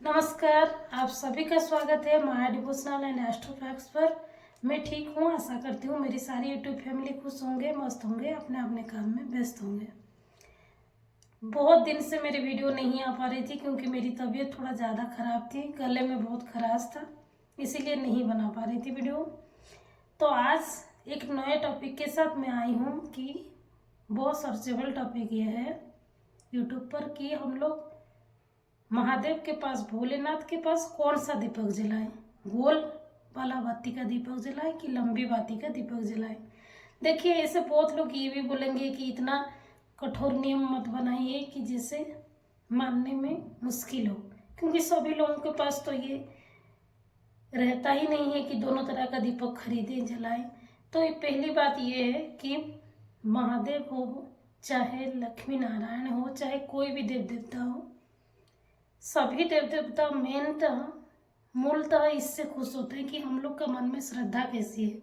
नमस्कार, आप सभी का स्वागत है माया डिवोशनल एंड एस्ट्रो फैक्ट्स पर। मैं ठीक हूँ, आशा करती हूँ मेरी सारी यूट्यूब फैमिली खुश होंगे, मस्त होंगे, अपने अपने काम में व्यस्त होंगे। बहुत दिन से मेरी वीडियो नहीं आ पा रही थी क्योंकि मेरी तबीयत थोड़ा ज़्यादा ख़राब थी, गले में बहुत खराश था, इसीलिए नहीं बना पा रही थी वीडियो। तो आज एक नए टॉपिक के साथ मैं आई हूँ कि बहुत सर्चेबल टॉपिक ये है यूट्यूब पर कि हम लोग महादेव के पास, भोलेनाथ के पास कौन सा दीपक जलाएं? गोल वाला बाती का दीपक जलाएं कि लंबी बाती का दीपक जलाएं? देखिए, ऐसे बहुत लोग ये भी बोलेंगे कि इतना कठोर नियम मत बनाइए कि जिसे मानने में मुश्किल हो, क्योंकि सभी लोगों के पास तो ये रहता ही नहीं है कि दोनों तरह का दीपक खरीदें जलाएं। तो ये पहली बात ये है कि महादेव हो, चाहे लक्ष्मी नारायण हो, चाहे कोई भी देव देवता हो, सभी देव देवता मूलतः इससे खुश होते हैं कि हम लोग का मन में श्रद्धा कैसी है।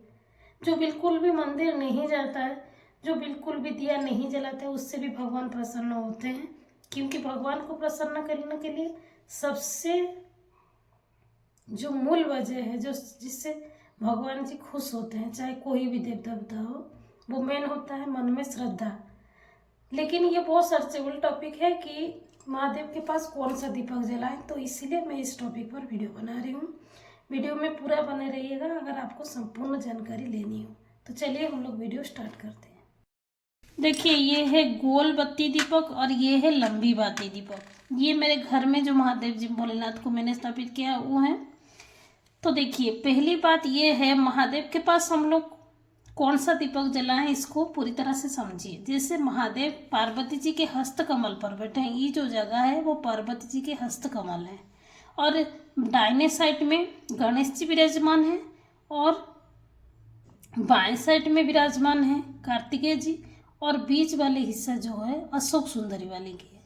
जो बिल्कुल भी मंदिर नहीं जाता है, जो बिल्कुल भी दिया नहीं जलाता है, उससे भी भगवान प्रसन्न होते हैं, क्योंकि भगवान को प्रसन्न करने के लिए सबसे जो मूल वजह है, जो जिससे भगवान जी खुश होते हैं, चाहे कोई भी देव देवता हो, वो मेन होता है मन में श्रद्धा। लेकिन ये बहुत सर्चेबल टॉपिक है कि महादेव के पास कौन सा दीपक जलाएं, तो इसीलिए मैं इस टॉपिक पर वीडियो बना रही हूँ। वीडियो में पूरा बने रहिएगा अगर आपको संपूर्ण जानकारी लेनी हो। तो चलिए हम लोग वीडियो स्टार्ट करते हैं। देखिए, ये है गोल बत्ती दीपक और ये है लंबी बाती दीपक। ये मेरे घर में जो महादेव जी भोलेनाथ को मैंने स्थापित किया है वो है। तो देखिए, पहली बात ये है, महादेव के पास हम लोग कौन सा दीपक जलाएं, इसको पूरी तरह से समझिए। जैसे महादेव पार्वती जी के हस्त कमल पर बैठे हैं, ये जो जगह है वो पार्वती जी के हस्त कमल है, और दाहिने साइड में गणेश जी विराजमान है और बाएं साइड में विराजमान है कार्तिकेय जी, और बीच वाले हिस्सा जो है अशोक सुंदरी वाले की है।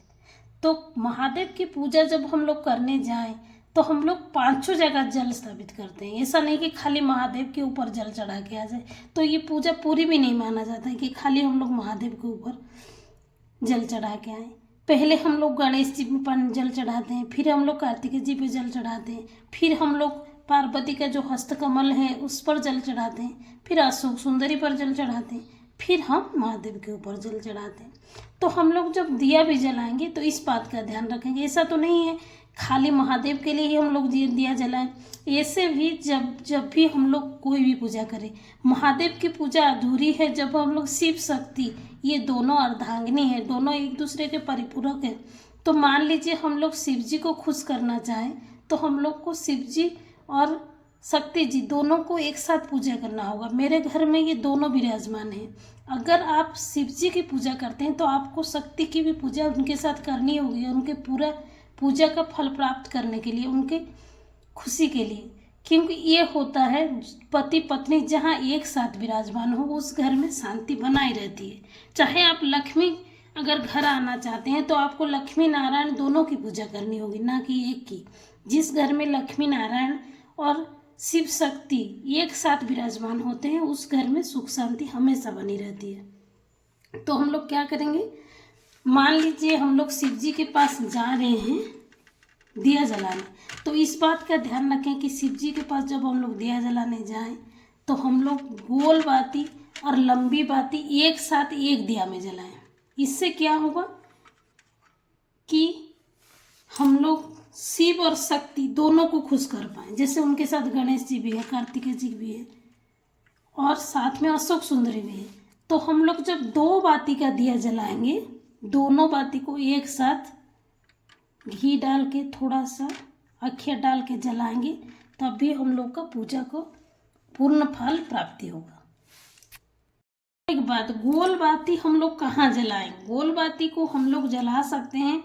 तो महादेव की पूजा जब हम लोग करने जाएं तो हम लोग पांचों जगह जल स्थापित करते हैं। ऐसा नहीं कि खाली महादेव के ऊपर जल चढ़ा के आ जाए, तो ये पूजा पूरी भी नहीं माना जाता है कि खाली हम लोग महादेव के ऊपर जल चढ़ा के आए। पहले हम लोग गणेश जी पर जल चढ़ाते हैं, फिर हम लोग कार्तिकेय जी पे जल चढ़ाते हैं, फिर हम लोग पार्वती का जो हस्तकमल है उस पर जल चढ़ाते हैं, फिर अशोक सुंदरी पर जल चढ़ाते हैं, फिर हम महादेव के ऊपर जल चढ़ाते हैं। तो हम लोग जब दिया भी जलाएंगे तो इस बात का ध्यान रखेंगे, ऐसा तो नहीं है खाली महादेव के लिए ही हम लोग दिया जलाएं। ऐसे भी जब भी हम लोग कोई भी पूजा करें, महादेव की पूजा अधूरी है जब हम लोग शिव शक्ति, ये दोनों अर्धांगिनी है, दोनों एक दूसरे के परिपूरक है। तो मान लीजिए हम लोग शिव जी को खुश करना चाहें तो हम लोग को शिव जी और शक्ति जी दोनों को एक साथ पूजा करना होगा। मेरे घर में ये दोनों विराजमान हैं। अगर आप शिव जी की पूजा करते हैं तो आपको शक्ति की भी पूजा उनके साथ करनी होगी, उनके पूरा पूजा का फल प्राप्त करने के लिए, उनके खुशी के लिए, क्योंकि ये होता है पति पत्नी जहाँ एक साथ विराजमान हो उस घर में शांति बनाई रहती है। चाहे आप लक्ष्मी अगर घर आना चाहते हैं तो आपको लक्ष्मी नारायण दोनों की पूजा करनी होगी, ना कि एक की। जिस घर में लक्ष्मी नारायण और शिव शक्ति एक साथ विराजमान होते हैं उस घर में सुख शांति हमेशा बनी रहती है। तो हम लोग क्या करेंगे, मान लीजिए हम लोग शिव जी के पास जा रहे हैं दिया जलाने, तो इस बात का ध्यान रखें कि शिव जी के पास जब हम लोग दिया जलाने जाएं तो हम लोग गोल बाती और लंबी बाती एक साथ एक दिया में जलाएं। इससे क्या होगा कि हम लोग शिव और शक्ति दोनों को खुश कर पाएं। जैसे उनके साथ गणेश जी भी है, कार्तिकेय जी भी है और साथ में अशोक सुंदरी भी है। तो हम लोग जब दो बाती का दिया जलाएंगे, दोनों बाती को एक साथ घी डाल के थोड़ा सा अखिया डाल के जलाएंगे, तब भी हम लोग का पूजा को पूर्ण फल प्राप्ति होगा। एक बात, गोल बाती हम लोग कहाँ जलाएं? गोल बाती को हम लोग जला सकते हैं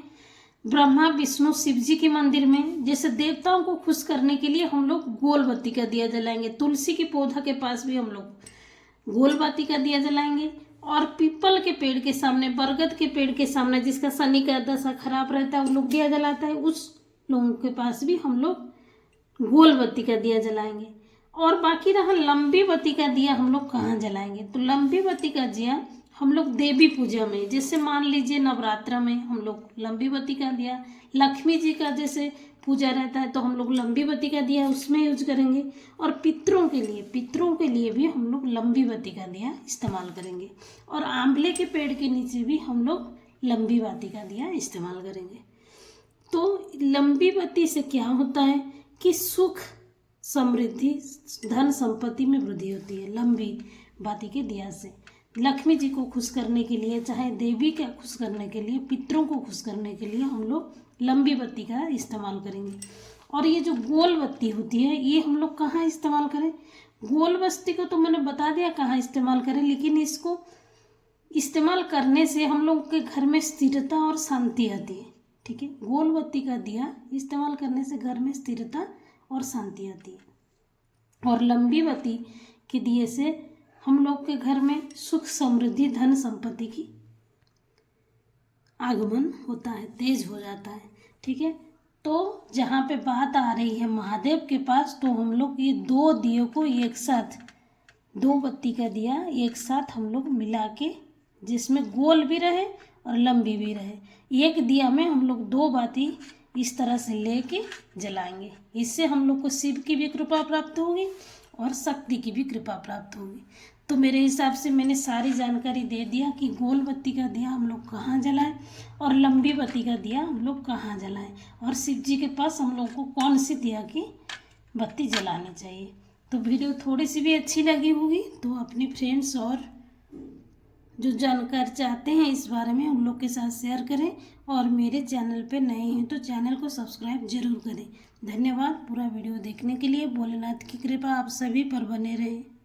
ब्रह्मा विष्णु शिव जी के मंदिर में। जैसे देवताओं को खुश करने के लिए हम लोग गोल बत्ती का दिया जलाएंगे। तुलसी के पौधा के पास भी हम लोग गोल बाती का दिया जलाएंगे, और पीपल के पेड़ के सामने, बरगद के पेड़ के सामने जिसका शनि का दशा खराब रहता है वो लोग दिया जलाता है, उस लोगों के पास भी हम लोग गोल बत्ती का दिया जलाएंगे। और बाकी रहा लंबी बत्ती का दिया हम लोग कहाँ जलाएंगे, तो लंबी बत्ती का दिया हम लोग देवी पूजा में, जैसे मान लीजिए नवरात्र में हम लोग लंबी बत्ती का दिया, लक्ष्मी जी का जैसे पूजा रहता है तो हम लोग लंबी बत्ती का दिया उसमें यूज करेंगे। और पितरों के लिए भी हम लोग लंबी बत्ती का दिया इस्तेमाल करेंगे। और आंवले के पेड़ के नीचे भी हम लोग लंबी बत्ती का दिया इस्तेमाल करेंगे। तो लंबी बत्ती से क्या होता है कि सुख, समृद्धि, धन संपत्ति में वृद्धि होती है लंबी बत्ती के दिया से। लक्ष्मी जी को खुश करने के लिए, चाहे देवी का खुश करने के लिए, पितरों को खुश करने के लिए हम लोग लंबी बत्ती का इस्तेमाल करेंगे। और ये जो गोल बत्ती होती है ये हम लोग कहाँ इस्तेमाल करें? गोल बत्ती को तो मैंने बता दिया कहाँ इस्तेमाल करें, लेकिन इसको इस्तेमाल करने से हम लोग के घर में स्थिरता और शांति आती है। ठीक है, गोल बत्ती का दिया इस्तेमाल करने से घर में स्थिरता और शांति आती है। और लंबी बत्ती के दिए से हम लोग के घर में सुख, समृद्धि, धन संपत्ति की आगमन होता है, तेज हो जाता है। ठीक है, तो जहाँ पे बात आ रही है महादेव के पास, तो हम लोग ये दो दियों को एक साथ, दो बत्ती का दिया एक साथ हम लोग मिला के, जिसमें गोल भी रहे और लंबी भी रहे, एक दिया में हम लोग दो बाती इस तरह से लेके जलाएंगे। इससे हम लोग को शिव की भी कृपा प्राप्त होगी और शक्ति की भी कृपा प्राप्त होगी। तो मेरे हिसाब से मैंने सारी जानकारी दे दिया कि गोल बत्ती का दिया हम लोग कहाँ जलाएं और लंबी बत्ती का दिया हम लोग कहाँ जलाएं, और शिव जी के पास हम लोग को कौन सी दिया की बत्ती जलानी चाहिए। तो वीडियो थोड़ी सी भी अच्छी लगी होगी तो अपने फ्रेंड्स और जो जानकार चाहते हैं इस बारे में उन लोग के साथ शेयर करें। और मेरे चैनल पे नए हैं तो चैनल को सब्सक्राइब जरूर करें। धन्यवाद पूरा वीडियो देखने के लिए। भोलेनाथ की कृपा आप सभी पर बने रहे।